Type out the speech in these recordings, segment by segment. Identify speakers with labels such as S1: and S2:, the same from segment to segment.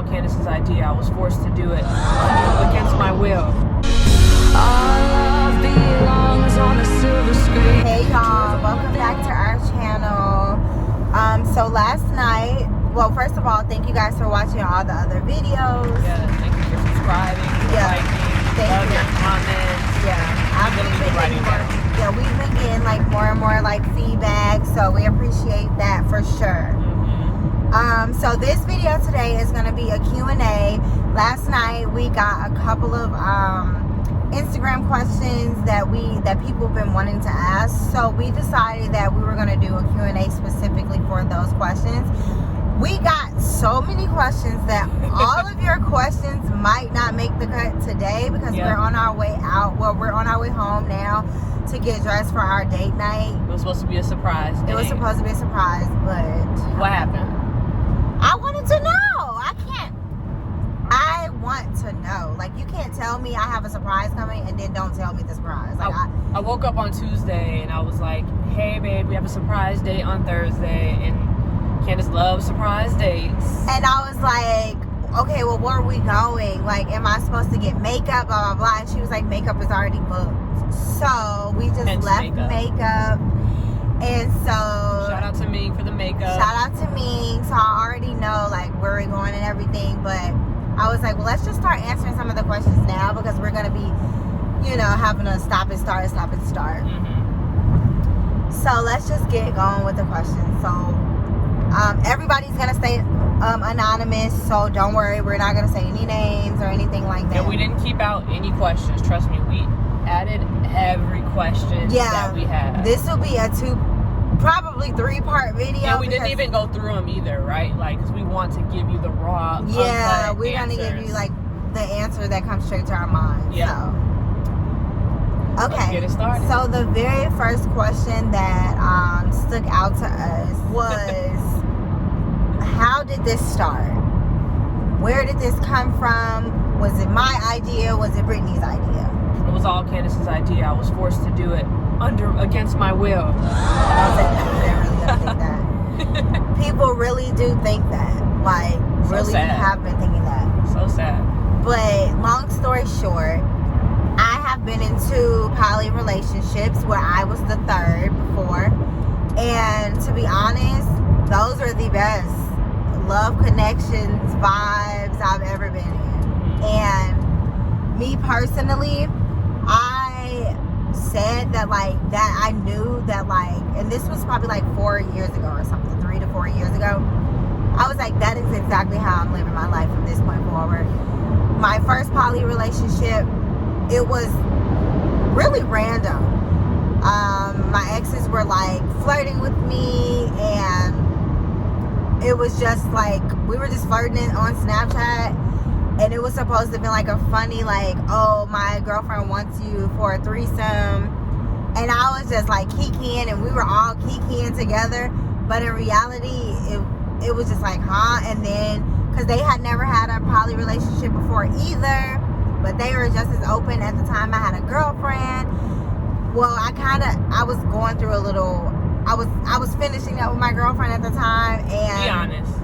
S1: all Candace's idea. I was forced to do it against my will.
S2: Our love belongs on a silver screen.
S3: Hey y'all, welcome back to our channel. So last night, well, first of all, thank you guys for watching all the other videos.
S1: Yeah, thank you for subscribing, liking, love your comments.
S3: We've been getting like more and more like feedback, so we appreciate that for sure. So this video today is going to be a Q&A. Last night we got a couple of Instagram questions that people have been wanting to ask, so we decided that we were going to do a Q&A specifically for those questions. We got so many questions that all of your questions might not make the cut today because we're on our way out. Well, we're on our way home now to get dressed for our date night.
S1: It was supposed to be a surprise day.
S3: It was supposed to be a surprise, but
S1: what happened?
S3: I wanted to know. I want to know. Like, you can't tell me I have a surprise coming and then don't tell me the surprise. Like,
S1: I woke up on Tuesday and I was like, hey babe, we have a surprise date on Thursday, and Candace loves surprise dates.
S3: And I was like, okay, well, where are we going? Like, am I supposed to get makeup, blah, blah, blah? And she was like, makeup is already booked. So we just left makeup. And so
S1: shout out to Ming for the makeup.
S3: Shout out to Ming. So I already know like where we're going and everything, but I was like, well, let's just start answering some of the questions now because we're gonna be, having a stop and start. So let's just get going with the questions. So everybody's gonna stay anonymous, so don't worry, we're not gonna say any names or anything like that.
S1: And we didn't keep out any questions, trust me. We added every question that we had.
S3: This will be a probably 3-part video.
S1: And we didn't even go through them either, right? Like, because we want to give you the raw,
S3: we're going to give you like the answer that comes straight to our mind. So, okay.
S1: Let's get it started.
S3: So the very first question that stuck out to us was, how did this start? Where did this come from? Was it my idea? Was it Brittany's idea?
S1: It was all Candace's idea. I was forced to do it against my will.
S3: Don't say that. They really don't think that. People really do think that. Like,
S1: so
S3: really
S1: sad.
S3: Have been thinking that.
S1: So sad.
S3: But long story short, I have been in 2 poly relationships where I was the third before. And to be honest, those are the best love connections, vibes I've ever been in. And me personally, I said that I knew that and this was probably 4 years ago or something, 3 to 4 years ago. I was like, that is exactly how I'm living my life from this point forward. My first poly relationship, it was really random. My exes were flirting with me, and it was just we were just flirting on Snapchat. And it was supposed to be a funny, oh, my girlfriend wants you for a threesome. And I was just kikiing, and we were all kikiing together. But in reality, it was just huh? And then, because they had never had a poly relationship before either, but they were just as open. At the time, I had a girlfriend. Well, I was going through a little, I was finishing up with my girlfriend at the time. And
S1: be honest.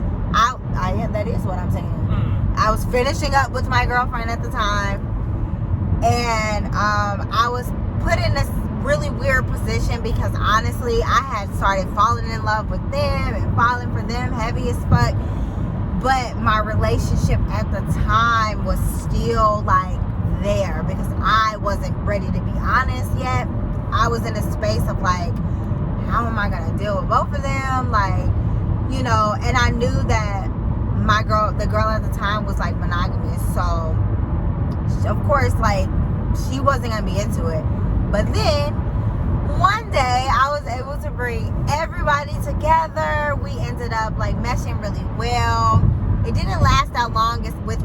S3: Yeah, that is what I'm saying. I was finishing up with my girlfriend at the time, and I was put in this really weird position because honestly, I had started falling in love with them and falling for them heavy as fuck, but my relationship at the time was still there because I wasn't ready to be honest yet. I was in a space of how am I gonna deal with both of them, and I knew that the girl at the time was monogamous, so of course she wasn't gonna be into it. But then one day I was able to bring everybody together. We ended up meshing really well. It didn't last that long with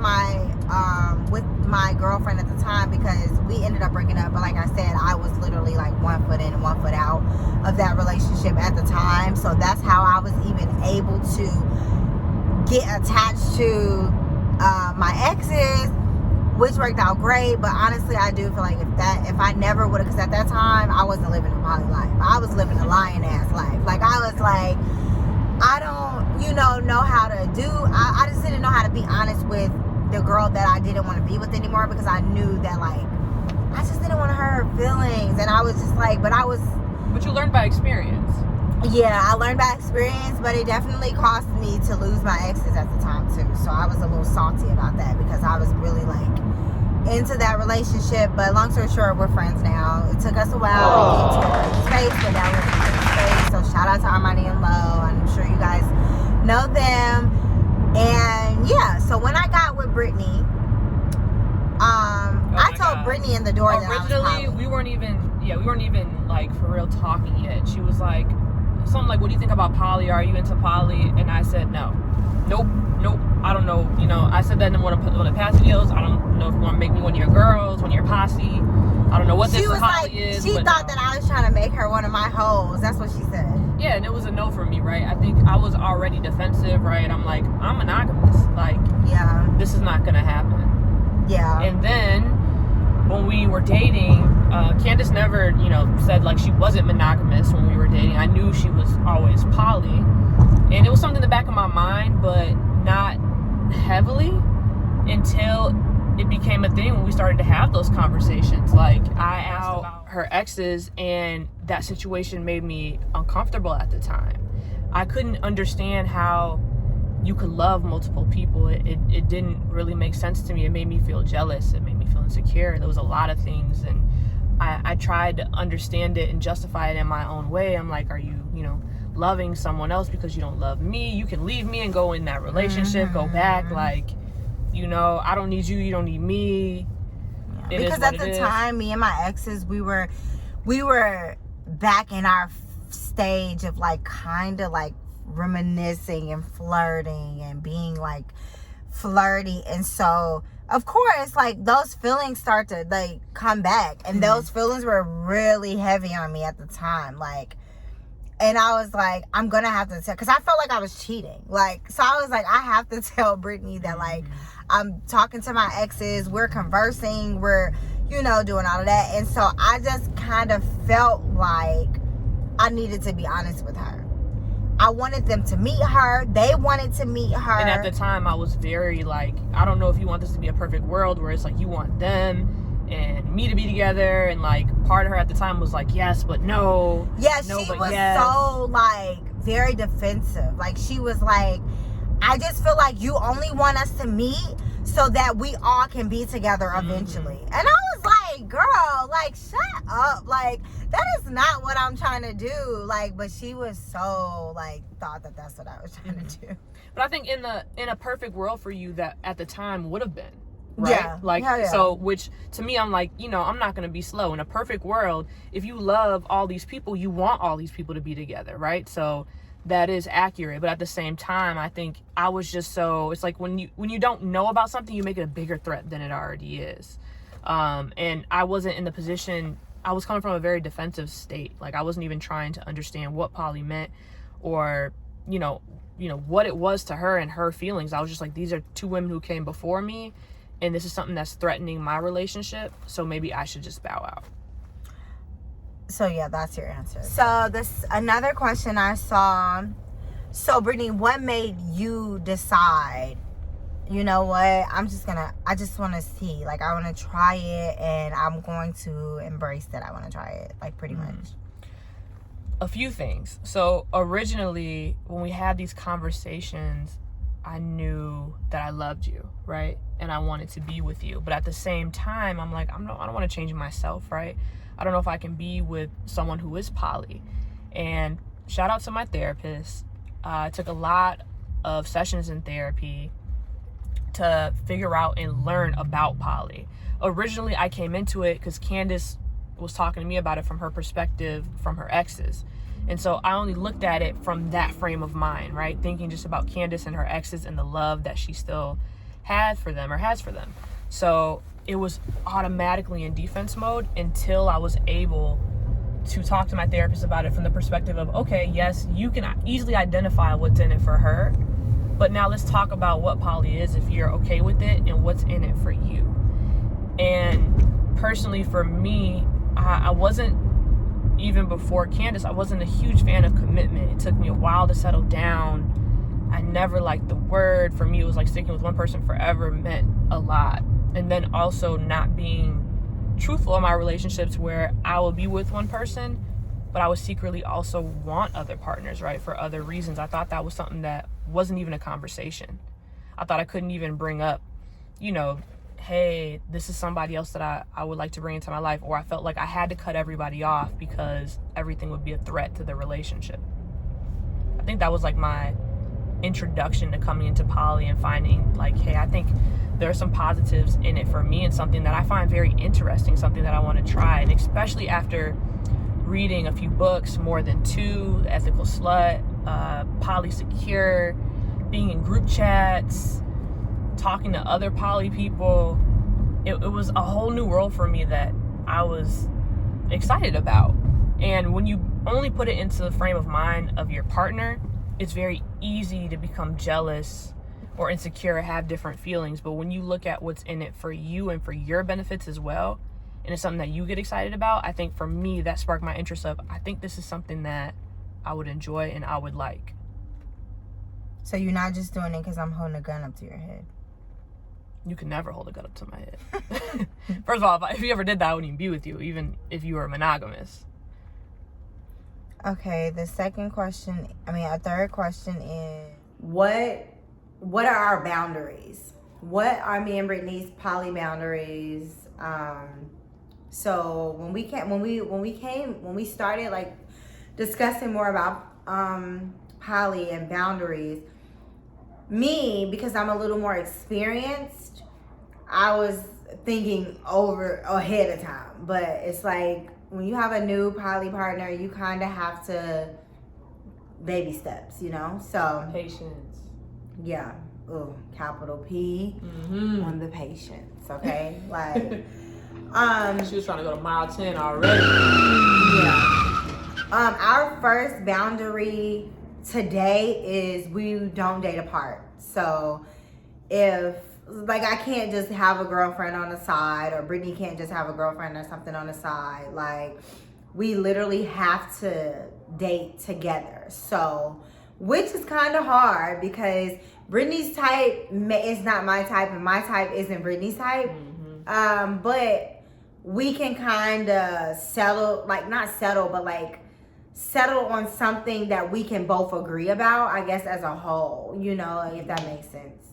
S3: my girlfriend at the time because we ended up breaking up. But like I said, I was literally 1 foot in and 1 foot out of that relationship at the time, so that's how I was even able to get attached to my exes, which worked out great. But honestly, I do feel if I never would have, because at that time I wasn't living a poly life, I was living a lion ass life. I was I don't know how to do, I just didn't know how to be honest girl that I didn't want to be with anymore, because I knew that, like, I just didn't want to hurt her feelings. And I was just like, but
S1: you learned by experience.
S3: Yeah, I learned by experience, but it definitely cost me to lose my exes at the time too. So I was a little salty about that, because I was really like into that relationship. But long story short, we're friends now. It took us a while to get to a space, but now we're in a space. So shout out to Armani and Lo. I'm sure you guys know them. And yeah, so when I got with Brittany, I told Brittany in the door that
S1: originally we weren't even like for real talking yet. She was like something like, what do you think about poly? Are you into poly? And I said no. Nope, I don't know. You know, I said that in one of the past videos. I don't know if you want to make me one of your girls, one of your posse. I don't know what this poly is.
S3: She thought that I was trying to make her one of my hoes. That's what she said. Yeah,
S1: and it was a no for me, right? I think I was already defensive, right? I'm like, I'm monogamous. Like, yeah, this is not gonna happen.
S3: Yeah.
S1: And then when we were dating, Candace never, said like she wasn't monogamous when we were dating. I knew she was always poly, and it was something in the back of my mind, but not heavily until it became a thing when we started to have those conversations. Like, I asked about her exes, and that situation made me uncomfortable at the time. I couldn't understand how you could love multiple people. It didn't really make sense to me. It made me feel jealous. It made me feel insecure. There was a lot of things, and I tried to understand it and justify it in my own way. I'm like, are you, loving someone else because you don't love me? You can leave me and go in that relationship, go back. Like, I don't need you. You don't need me.
S3: Yeah, because at the time, me and my exes, we were back in our stage of like kind of like reminiscing and flirting and being like flirty. And so of course, like, those feelings start to like come back, and those feelings were really heavy on me at the time. Like, and I was like, I'm gonna have to tell, because I felt like I was cheating. Like, so I was like, I have to tell Brittany that, like, I'm talking to my exes, we're conversing, we're, doing all of that. And so I just kind of felt like I needed to be honest with her. I wanted them to meet her. They wanted to meet her.
S1: And at the time, I was very like, I don't know if you want this to be a perfect world where it's like you want them and me to be together. And like, part of her at the time was like, yes, but no.
S3: Yeah, no, she was so like very defensive. Like, she was like, I just feel like you only want us to meet so that we all can be together eventually. And I was like, girl, like, shut up. Like, that is not what I'm trying to do. Like, but she was so like, thought that that's what I was trying to do.
S1: But I think in a perfect world for you, that at the time would have been, right?
S3: Yeah.
S1: Like,
S3: yeah.
S1: So, which to me, I'm like, I'm not going to be slow. In a perfect world, if you love all these people, you want all these people to be together, right? So that is accurate. But at the same time, I think I was just so, it's like when you don't know about something, you make it a bigger threat than it already is. And I wasn't in the position, I was coming from a very defensive state. Like, I wasn't even trying to understand what poly meant, or, what it was to her and her feelings. I was just like, these are two women who came before me, and this is something that's threatening my relationship. So maybe I should just bow out.
S3: So yeah, that's your answer. So this another question I saw. So Brittany, what made you decide, you know what, I just want to see, like, I want to try it, and I'm going to embrace that I want to try it, like, pretty much?
S1: A few things. So originally, when we had these conversations, I knew that I loved you, right? And I wanted to be with you. But at the same time, I'm like, I don't want to change myself, right? I don't know if I can be with someone who is poly. And shout out to my therapist. I took a lot of sessions in therapy to figure out and learn about poly. Originally, I came into it because Candace was talking to me about it from her perspective, from her exes. And so I only looked at it from that frame of mind, right? Thinking just about Candace and her exes and the love that she still had for them or has for them. So it was automatically in defense mode until I was able to talk to my therapist about it from the perspective of, okay, yes, you can easily identify what's in it for her, but now let's talk about what poly is if you're okay with it and what's in it for you. And personally for me, I wasn't, even before Candace, I wasn't a huge fan of commitment. It took me a while to settle down. I never liked the word. For me, it was like sticking with one person forever meant a lot. And then also not being truthful in my relationships, where I will be with one person, but I would secretly also want other partners, right? For other reasons. I thought that was something that wasn't even a conversation. I thought I couldn't even bring up, you know, hey, this is somebody else that I would like to bring into my life. Or I felt like I had to cut everybody off because everything would be a threat to the relationship. I think that was like my introduction to coming into poly and finding like, hey, I think there are some positives in it for me, and something that I find very interesting, something that I want to try. And especially after reading a few books, More Than Two, The Ethical Slut, Poly Secure, being in group chats, talking to other poly people, it was a whole new world for me that I was excited about. And when you only put it into the frame of mind of your partner, it's very easy to become jealous or insecure or have different feelings. But when you look at what's in it for you and for your benefits as well, and it's something that you get excited about, I think for me that sparked my interest of, I think this is something that I would enjoy and I would like.
S3: So you're not just doing it because I'm holding a gun up to your head?
S1: You can never hold a gun up to my head. First of all, if you ever did that, I wouldn't even be with you, even if you were monogamous.
S3: Okay, the third question is, what are our boundaries? What are me and Brittany's poly boundaries? So when we started like discussing more about poly and boundaries, me, because I'm a little more experienced, I was thinking ahead of time. But it's like when you have a new poly partner, you kind of have to baby steps, you know? So
S1: Patience.
S3: yeah. Ooh, capital P on the patience, okay? Like,
S1: she was trying to go to mile 10 already.
S3: Yeah. Our first boundary today is we don't date apart. So if, like, I can't just have a girlfriend on the side, or Brittany can't just have a girlfriend or something on the side. Like, we literally have to date together. So, which is kind of hard because Brittany's type is not my type, and my type isn't Brittany's type. Mm-hmm. But we can kind of settle on something that we can both agree about, I guess, as a whole, you know, if that makes sense.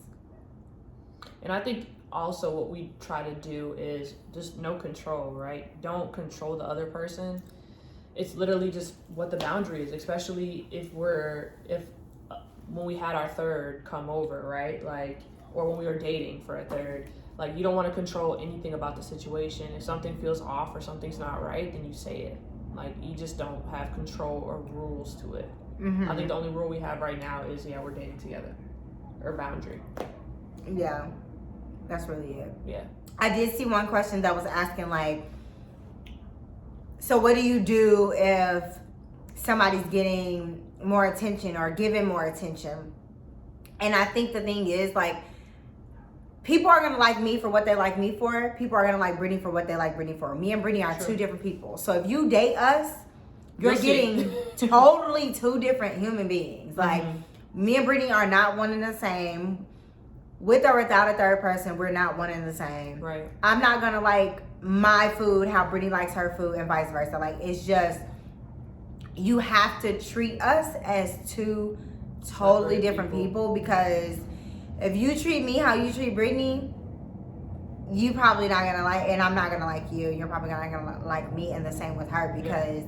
S1: And I think also what we try to do is just no control, right? Don't control the other person. It's literally just what the boundary is, especially when we had our third come over, right? Like, or when we were dating for a third, like, you don't want to control anything about the situation. If something feels off or something's not right, then you say it. Like, you just don't have control or rules to it. Mm-hmm. I think the only rule we have right now is, we're dating together, or boundary.
S3: Yeah, that's really it.
S1: Yeah.
S3: I did see one question that was asking, like, so what do you do if somebody's getting more attention or giving more attention? And I think the thing is, like, people are going to like me for what they like me for. People are going to like Brittany for what they like Brittany for. Me and Brittany are two different people. So if you date us, you're getting totally two different human beings. Like, me and Brittany are not one and the same. With or without a third person, we're not one and the same.
S1: Right.
S3: I'm not going to like my food how Brittany likes her food, and vice versa. Like, it's just, you have to treat us as two totally different people, because if you treat me how you treat Brittany, you probably not gonna like, and I'm not gonna like you. You're probably not gonna like me, and the same with her, because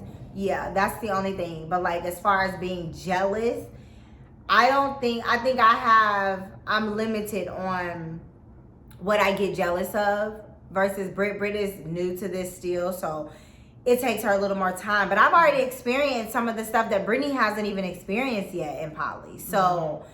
S3: that's the only thing. But like, as far as being jealous, I'm limited on what I get jealous of versus Britt is new to this still, so it takes her a little more time. But I've already experienced some of the stuff that Brittany hasn't even experienced yet in poly. So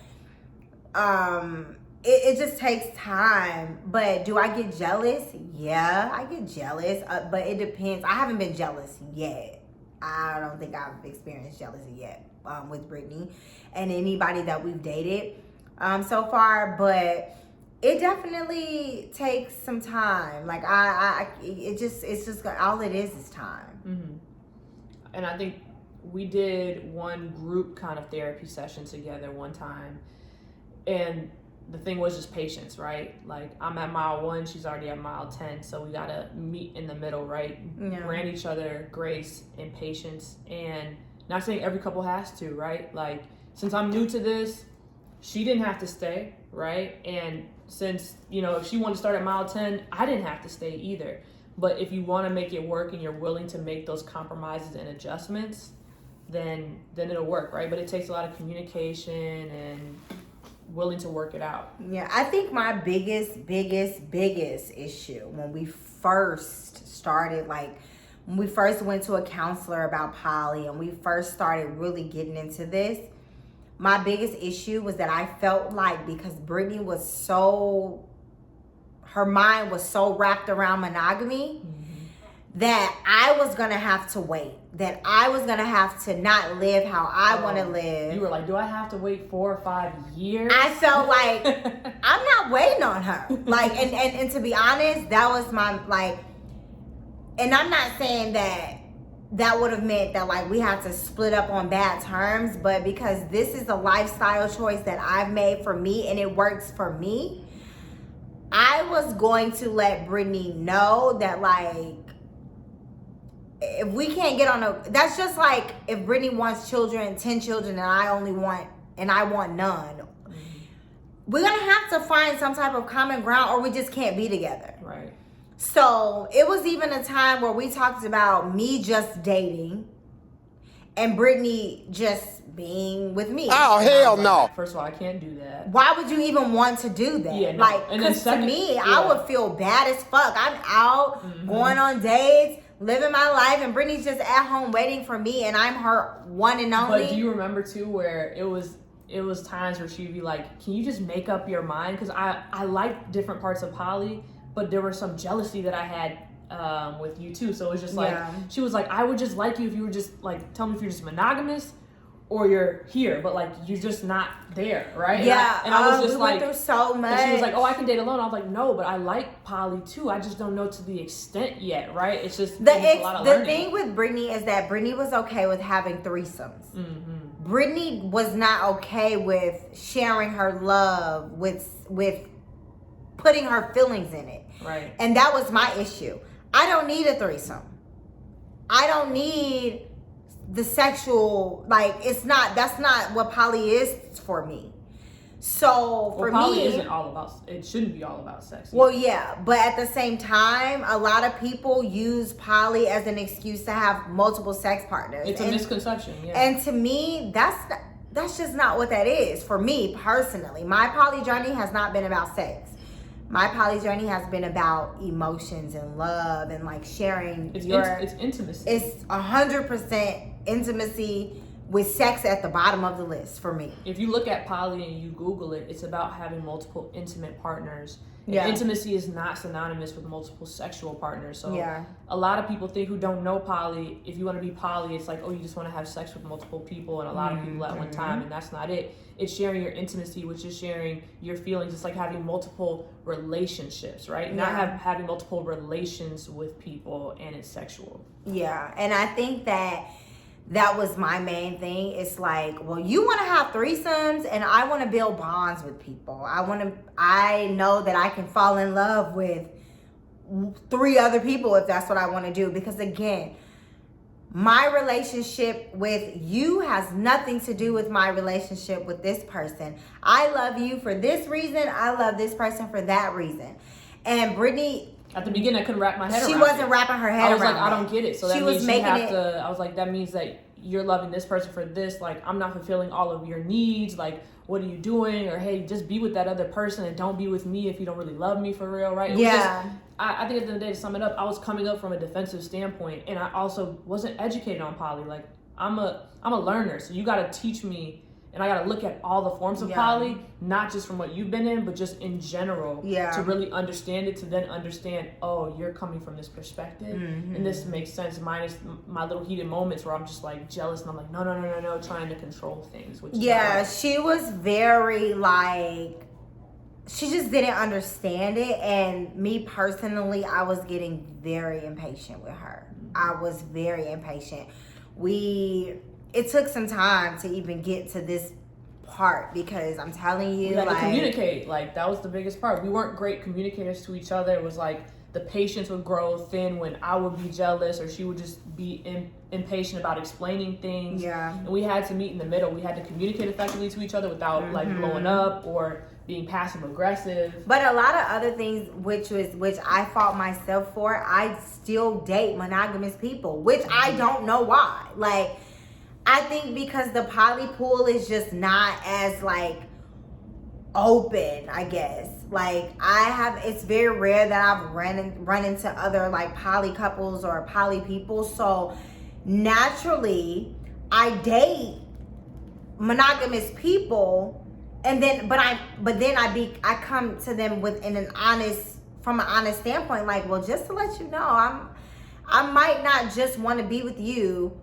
S3: it just takes time. But do I get jealous? Yeah, I get jealous. But it depends. I haven't been jealous yet. I don't think I've experienced jealousy yet with Brittany and anybody that we've dated so far. But it definitely takes some time. Like, it's just all it is time.
S1: Mm-hmm. And I think we did one group kind of therapy session together one time, And the thing was just patience, right? Like, I'm at mile 1, she's already at mile 10, so we gotta meet in the middle, right?
S3: Yeah.
S1: Grant each other grace and patience, and not saying every couple has to, right? Like, since I'm new to this, she didn't have to stay, right? And since, you know, if she wanted to start at mile 10, I didn't have to stay either. But if you want to make it work and you're willing to make those compromises and adjustments, then it'll work, right? But it takes a lot of communication and willing to work it out.
S3: Yeah, I think my biggest issue when we first started, like when we first went to a counselor about poly and we first started really getting into this, my biggest issue was that I felt like because Brittany was so, her mind was so wrapped around monogamy, that I was going to have to wait. That I was going to have to not live how I want to live.
S1: You were like, do I have to wait 4 or 5 years?
S3: I felt like I'm not waiting on her. Like, and to be honest, that was my, like, and I'm not saying that would have meant that, like, we had to split up on bad terms, but because this is a lifestyle choice that I've made for me and it works for me, I was going to let Brittany know that, like, if we can't get on that's just like if Brittany wants 10 children and I want none. We're gonna have to find some type of common ground or we just can't be together.
S1: Right.
S3: So it was even a time where we talked about me just dating and Brittany just being with me.
S4: Oh, hell no.
S1: First of all, I can't do that.
S3: Why would you even want to do that?
S1: Yeah, no.
S3: Like, because to me, I would feel bad as fuck. I'm out going on dates, living my life, and Brittany's just at home waiting for me, and I'm her one and only.
S1: But do you remember too where it was times where she'd be like, can you just make up your mind? Because I like different parts of poly, but there was some jealousy that I had with you too. So it was just like, she was like, I would just like you if you were just like, tell me if you're just monogamous or you're here, but like you're just not there, right?
S3: Yeah,
S1: and I was just
S3: we
S1: like,
S3: went through so much.
S1: And she was like, oh, I can date alone. I was like, no, but I like poly too. I just don't know to the extent yet, right? It's just a lot of learning.
S3: The thing with Brittany is that Brittany was okay with having threesomes. Brittany was not okay with sharing her love with putting her feelings in it.
S1: Right.
S3: And that was my issue. I don't need a threesome. I don't need the sexual, like, that's not what poly is for me. So for
S1: poly
S3: me,
S1: isn't all about, it shouldn't be all about sex.
S3: Well, yeah, but at the same time, a lot of people use poly as an excuse to have multiple sex partners.
S1: It's a misconception, yeah.
S3: And to me, that's just not what that is for me personally. My poly journey has not been about sex. My poly journey has been about emotions and love and like sharing.
S1: It's intimacy.
S3: It's 100% intimacy with sex at the bottom of the list for me.
S1: If you look at poly and you Google it, it's about having multiple intimate partners.
S3: Yeah.
S1: And intimacy is not synonymous with multiple sexual partners. So
S3: yeah.
S1: A lot of people think who don't know poly, if you want to be poly, it's like, oh, you just want to have sex with multiple people and a lot of people at one time, and that's not it. It's sharing your intimacy, which is sharing your feelings. It's like having multiple relationships, right?
S3: Yeah.
S1: Not having multiple relations with people and it's sexual.
S3: Yeah, and I think that was my main thing. It's like, well, you want to have threesomes and I want to build bonds with people. I know that I can fall in love with 3 other people if that's what I want to do. Because again, my relationship with you has nothing to do with my relationship with this person. I love you for this reason. I love this person for that reason. And Brittany,
S1: at the beginning, I couldn't wrap my head around it.
S3: She wasn't wrapping her head around it.
S1: I was like, I don't get it. So that means you have to, I was like, that means that you're loving this person for this. Like, I'm not fulfilling all of your needs. Like, what are you doing? Or, hey, just be with that other person and don't be with me if you don't really love me for real, right? It was just, I think at the end of the day, to sum it up, I was coming up from a defensive standpoint. And I also wasn't educated on poly. Like, I'm a learner. So you got to teach me. And I got to look at all the forms of poly, not just from what you've been in, but just in general to really understand it, to then understand, oh, you're coming from this perspective. And this makes sense, minus my little heated moments where I'm just like jealous and I'm like, no, trying to control things. Which is
S3: she was very like, she just didn't understand it. And me personally, I was getting very impatient with her. I was very impatient. It took some time to even get to this part, because I'm telling you,
S1: we had
S3: like,
S1: to communicate. Like, that was the biggest part. We weren't great communicators to each other. It was like the patience would grow thin when I would be jealous, or she would just be impatient about explaining things.
S3: Yeah.
S1: And we had to meet in the middle. We had to communicate effectively to each other without like blowing up or being passive aggressive.
S3: But a lot of other things, which I fault myself for, I still date monogamous people, which I don't know why. Like, I think because the poly pool is just not as like open, I guess. Like, it's very rare that I've run into other like poly couples or poly people. So naturally, I date monogamous people, and then I come to them from an honest standpoint, like, well, just to let you know, I might not just want to be with you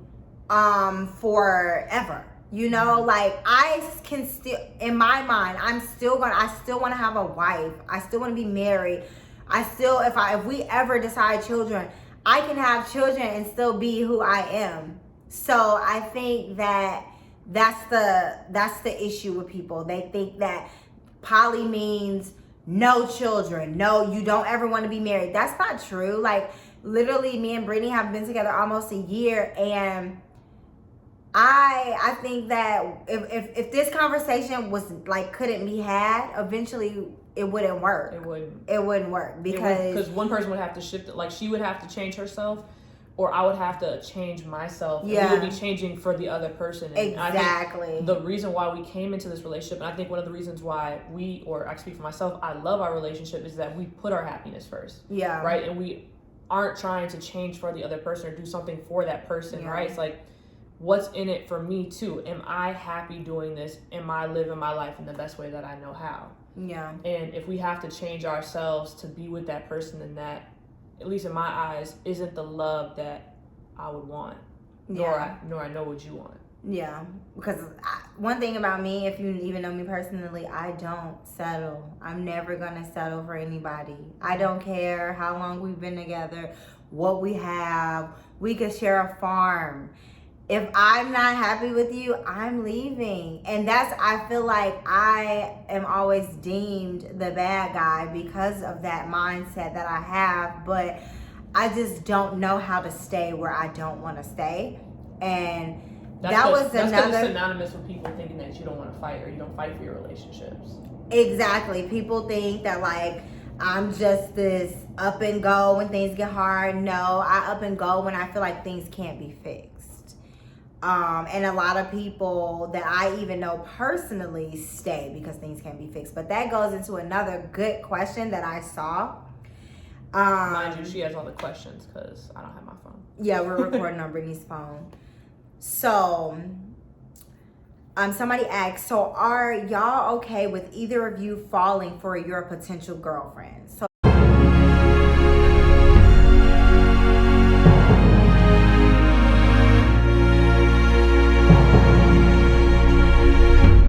S3: forever. You know, like, I can still, in my mind, I still want to have a wife. I still want to be married. If we ever decide children, I can have children and still be who I am. So I think that's the issue with people. They think that poly means no children. No, you don't ever want to be married. That's not true. Like, literally, me and Brittany have been together almost a year, and I think that if this conversation was like couldn't be had, eventually it wouldn't work. It wouldn't work because
S1: one person would have to shift it. Like, she would have to change herself, or I would have to change myself.
S3: Yeah.
S1: And we would be changing for the other person. And
S3: exactly.
S1: I think the reason why we came into this relationship, and I think one of the reasons why I speak for myself, I love our relationship, is that we put our happiness first.
S3: Yeah.
S1: Right? And we aren't trying to change for the other person or do something for that person. Yeah. Right? It's like, what's in it for me too? Am I happy doing this? Am I living my life in the best way that I know how?
S3: Yeah.
S1: And if we have to change ourselves to be with that person, then that, at least in my eyes, isn't the love that I would want.
S3: Yeah.
S1: Nor I know what you want.
S3: Yeah. Because one thing about me, if you even know me personally, I don't settle. I'm never going to settle for anybody. I don't care how long we've been together, what we have. We could share a farm. If I'm not happy with you, I'm leaving. And I feel like I am always deemed the bad guy because of that mindset that I have. But I just don't know how to stay where I don't want to stay. And that's
S1: it's synonymous with people thinking that you don't want to fight, or you don't fight for your relationships.
S3: Exactly. People think that, like, I'm just this up and go when things get hard. No, I up and go when I feel like things can't be fixed. And a lot of people that I even know personally stay because things can't be fixed. But that goes into another good question that I saw.
S1: Mind you, she has all the questions because I don't have my phone.
S3: Yeah, we're recording on Brittany's phone. So, somebody asked, so are y'all okay with either of you falling for your potential girlfriend? So